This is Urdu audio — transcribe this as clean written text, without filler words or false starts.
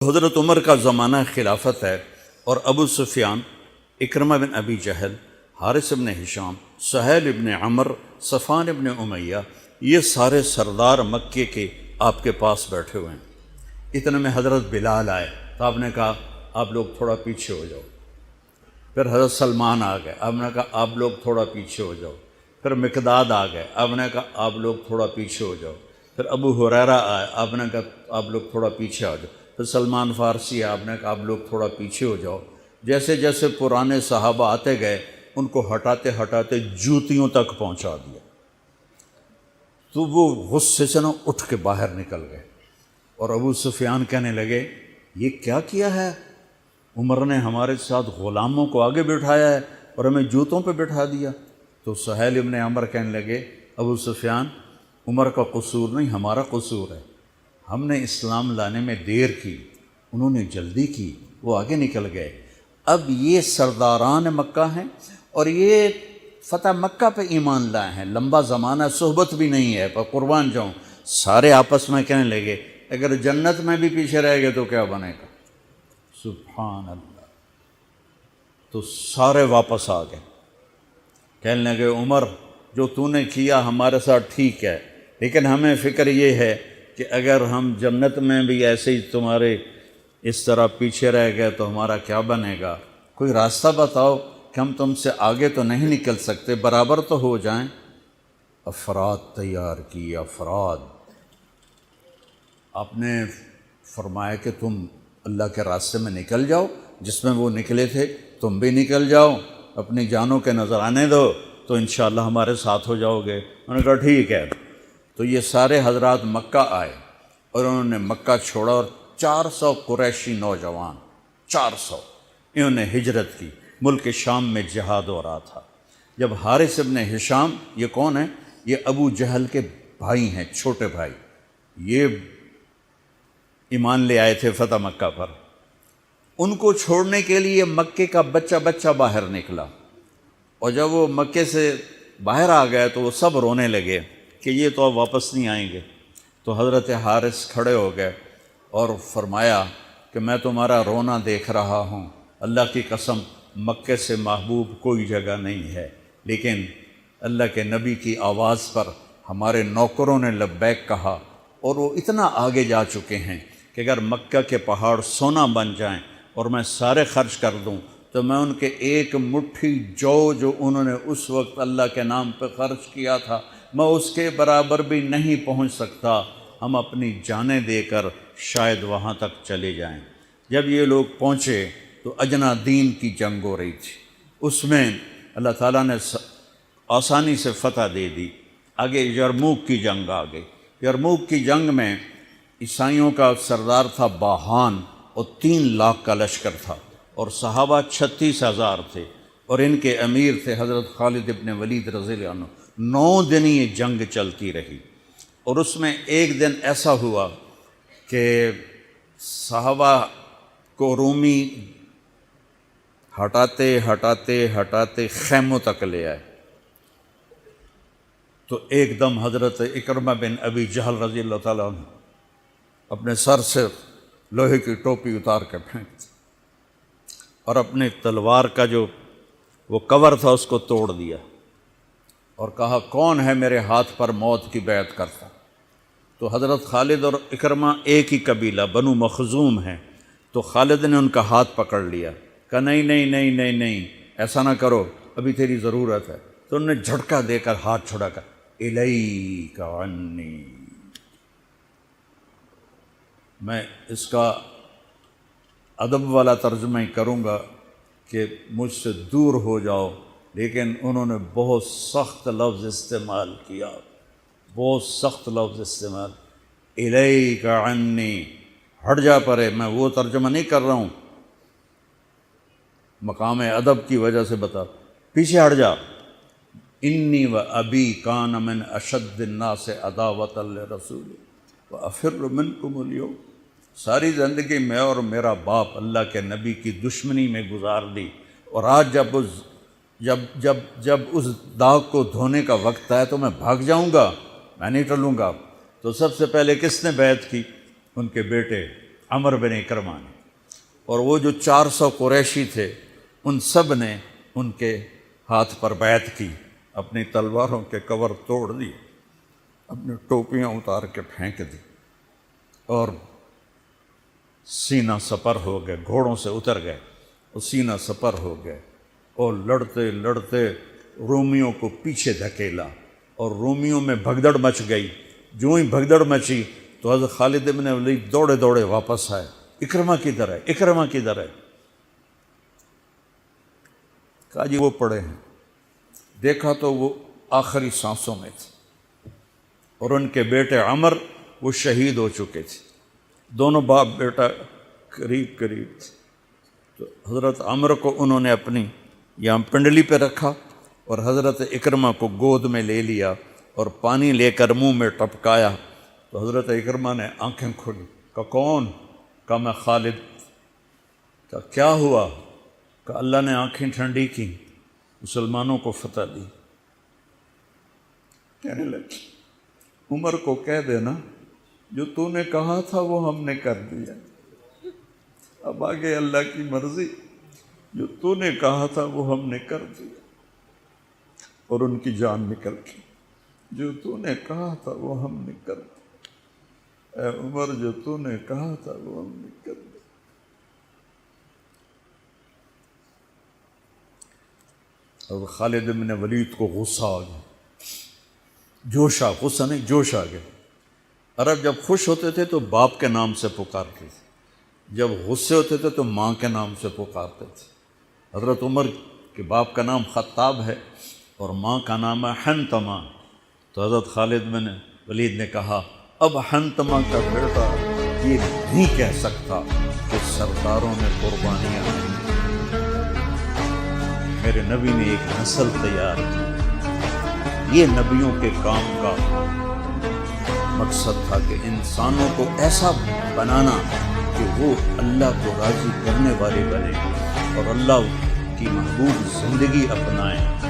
حضرت عمر کا زمانہ خلافت ہے اور ابو سفیان، اکرمہ بن ابی جہل، حارث بن ہشام، سہیل بن عمر، صفوان بن امیہ، یہ سارے سردار مکے کے آپ کے پاس بیٹھے ہوئے ہیں۔ اتنے میں حضرت بلال آئے تو آپ نے کہا آپ لوگ تھوڑا پیچھے ہو جاؤ۔ پھر حضرت سلمان آ گئے، آپ نے کہا آپ لوگ تھوڑا پیچھے ہو جاؤ۔ پھر مقداد آ گئے، آپ نے کہا آپ لوگ تھوڑا پیچھے ہو جاؤ۔ پھر ابو ہریرہ آئے، آپ نے کہا آپ لوگ تھوڑا پیچھے آ جاؤ۔ پھر سلمان فارسی آئے، آپ نے کہا آپ لوگ تھوڑا پیچھے ہو جاؤ۔ جیسے جیسے پرانے صحابہ آتے گئے ان کو ہٹاتے ہٹاتے جوتیوں تک پہنچا دیا، تو وہ غصے سے اٹھ کے باہر نکل گئے۔ اور ابو سفیان کہنے لگے یہ کیا کیا ہے، عمر نے ہمارے ساتھ غلاموں کو آگے بٹھایا ہے اور ہمیں جوتوں پہ بٹھا دیا۔ تو سہیل ابن عمر کہنے لگے ابو سفیان، عمر کا قصور نہیں ہمارا قصور ہے، ہم نے اسلام لانے میں دیر کی، انہوں نے جلدی کی، وہ آگے نکل گئے۔ اب یہ سرداران مکہ ہیں اور یہ فتح مکہ پہ ایمان لائے ہیں، لمبا زمانہ صحبت بھی نہیں ہے، پر قربان جاؤں سارے آپس میں کہنے لگے اگر جنت میں بھی پیچھے رہ گئے تو کیا بنے گا؟ سبحان اللہ۔ تو سارے واپس آ گئے، کہنے لگے عمر جو تو نے کیا ہمارے ساتھ ٹھیک ہے، لیکن ہمیں فکر یہ ہے کہ اگر ہم جنت میں بھی ایسے ہی تمہارے اس طرح پیچھے رہ گئے تو ہمارا کیا بنے گا؟ کوئی راستہ بتاؤ کہ ہم تم سے آگے تو نہیں نکل سکتے، برابر تو ہو جائیں۔ افراد تیار کی، افراد۔ آپ نے فرمایا کہ تم اللہ کے راستے میں نکل جاؤ، جس میں وہ نکلے تھے تم بھی نکل جاؤ، اپنی جانوں کے نذرانے دو تو انشاءاللہ ہمارے ساتھ ہو جاؤ گے۔ انہوں نے کہا ٹھیک ہے۔ تو یہ سارے حضرات مکہ آئے اور انہوں نے مکہ چھوڑا اور 400 قریشی نوجوان، 400 انہوں نے ہجرت کی، ملک شام میں جہاد ہو رہا تھا۔ جب حارث ابن ہشام، یہ کون ہے؟ یہ ابو جہل کے بھائی ہیں، چھوٹے بھائی، یہ ایمان لے آئے تھے فتح مکہ پر۔ ان کو چھوڑنے کے لیے مکے کا بچہ بچہ باہر نکلا، اور جب وہ مکے سے باہر آ گئے تو وہ سب رونے لگے کہ یہ تو اب واپس نہیں آئیں گے۔ تو حضرت حارث کھڑے ہو گئے اور فرمایا کہ میں تمہارا رونا دیکھ رہا ہوں، اللہ کی قسم مکے سے محبوب کوئی جگہ نہیں ہے، لیکن اللہ کے نبی کی آواز پر ہمارے نوکروں نے لبیک کہا اور وہ اتنا آگے جا چکے ہیں کہ اگر مکہ کے پہاڑ سونا بن جائیں اور میں سارے خرچ کر دوں تو میں ان کے ایک مٹھی جو انہوں نے اس وقت اللہ کے نام پہ خرچ کیا تھا میں اس کے برابر بھی نہیں پہنچ سکتا، ہم اپنی جانیں دے کر شاید وہاں تک چلے جائیں۔ جب یہ لوگ پہنچے تو اجنا دین کی جنگ ہو رہی تھی، اس میں اللہ تعالیٰ نے آسانی سے فتح دے دی۔ آگے یرموک کی جنگ آ گئی۔ یرموک کی جنگ میں عیسائیوں کا سردار تھا باہان اور 3 لاکھ کا لشکر تھا، اور صحابہ 36,000 تھے، اور ان کے امیر تھے حضرت خالد ابن ولید رضی اللہ عنہ۔ 9 دن یہ جنگ چلتی رہی، اور اس میں ایک دن ایسا ہوا کہ صحابہ کو رومی ہٹاتے ہٹاتے ہٹاتے خیموں تک لے آئے۔ تو ایک دم حضرت اکرمہ بن ابی جہل رضی اللہ تعالیٰ عنہ اپنے سر سے لوہے کی ٹوپی اتار کے پھینک دی اور اپنے تلوار کا جو وہ کور تھا اس کو توڑ دیا اور کہا کون ہے میرے ہاتھ پر موت کی بیعت کرتا؟ تو حضرت خالد اور اکرمہ ایک ہی قبیلہ بنو مخزوم ہیں، تو خالد نے ان کا ہاتھ پکڑ لیا، کہا نہیں نہیں نہیں نہیں نہیں ایسا نہ کرو، ابھی تیری ضرورت ہے۔ تو انہوں نے جھٹکا دے کر ہاتھ چھڑا کر الیک عنی، میں اس کا ادب والا ترجمہ ہی کروں گا کہ مجھ سے دور ہو جاؤ، لیکن انہوں نے بہت سخت لفظ استعمال کیا، بہت سخت لفظ استعمال، الیک عنی، ہٹ جا پرے۔ میں وہ ترجمہ نہیں کر رہا ہوں، مقام ادب کی وجہ سے بتا، پیچھے ہٹ جا۔ انی و ابی کان من اشد الناس عداوۃ لرسول وافر منکم اليوم، ساری زندگی میں اور میرا باپ اللہ کے نبی کی دشمنی میں گزار دی، اور آج جب اس داغ کو دھونے کا وقت آئے تو میں بھاگ جاؤں گا، میں نہیں ٹلوں گا۔ تو سب سے پہلے کس نے بیعت کی؟ ان کے بیٹے عمر بن اکرمہ نے، اور وہ جو 400 قریشی تھے ان سب نے ان کے ہاتھ پر بیعت کی، اپنی تلواروں کے کور توڑ دیے، اپنی ٹوپیاں اتار کے پھینک دی، اور سینہ سپر ہو گئے، گھوڑوں سے اتر گئے اور سینہ سپر ہو گئے، اور لڑتے لڑتے رومیوں کو پیچھے دھکیلا، اور رومیوں میں بھگدڑ مچ گئی۔ جو ہی بھگدڑ مچی تو حضرت خالد بن ولید دوڑے دوڑے واپس آئے، اکرمہ کدھر ہے، اکرمہ کدھر ہے؟ کہا جی وہ پڑے ہیں۔ دیکھا تو وہ آخری سانسوں میں تھے، اور ان کے بیٹے عمر وہ شہید ہو چکے تھے، دونوں باپ بیٹا قریب قریب تھے۔ تو حضرت عمر کو انہوں نے اپنی یہاں پنڈلی پہ رکھا، اور حضرت اکرمہ کو گود میں لے لیا اور پانی لے کر منہ میں ٹپکایا۔ تو حضرت اکرمہ نے آنکھیں کھولی، کہا کون؟ کہا میں خالد۔ کہا کیا ہوا؟ کہا اللہ نے آنکھیں ٹھنڈی کی، مسلمانوں کو فتح دی۔ کہنے لگے عمر کو کہہ دینا جو تو نے کہا تھا وہ ہم نے کر دیا، اب آگے اللہ کی مرضی، جو تو نے کہا تھا وہ ہم نے کر دیا۔ اور ان کی جان نکل گئی، جو تو نے کہا تھا وہ ہم نے کر دیا، اے عمر جو تو نے کہا تھا وہ ہم نے کر دیا۔ اور خالد بن ولید کو غصہ آ گیا، جوش آ، غصہ نہیں جوش آ گیا۔ عرب جب خوش ہوتے تھے تو باپ کے نام سے پکارتے تھے، جب غصے ہوتے تھے تو ماں کے نام سے پکارتے تھے۔ حضرت عمر کے باپ کا نام خطاب ہے اور ماں کا نام ہے حنتمہ۔ تو حضرت خالد بن ولید نے کہا اب حنتمہ کا بیٹا یہ نہیں کہہ سکتا کہ سرداروں نے قربانیاں نہیں، میرے نبی نے ایک نسل تیار کی۔ یہ نبیوں کے کام کا مقصد تھا کہ انسانوں کو ایسا بنانا کہ وہ اللہ کو راضی کرنے والے بنے اور اللہ کی محبوب زندگی اپنائیں۔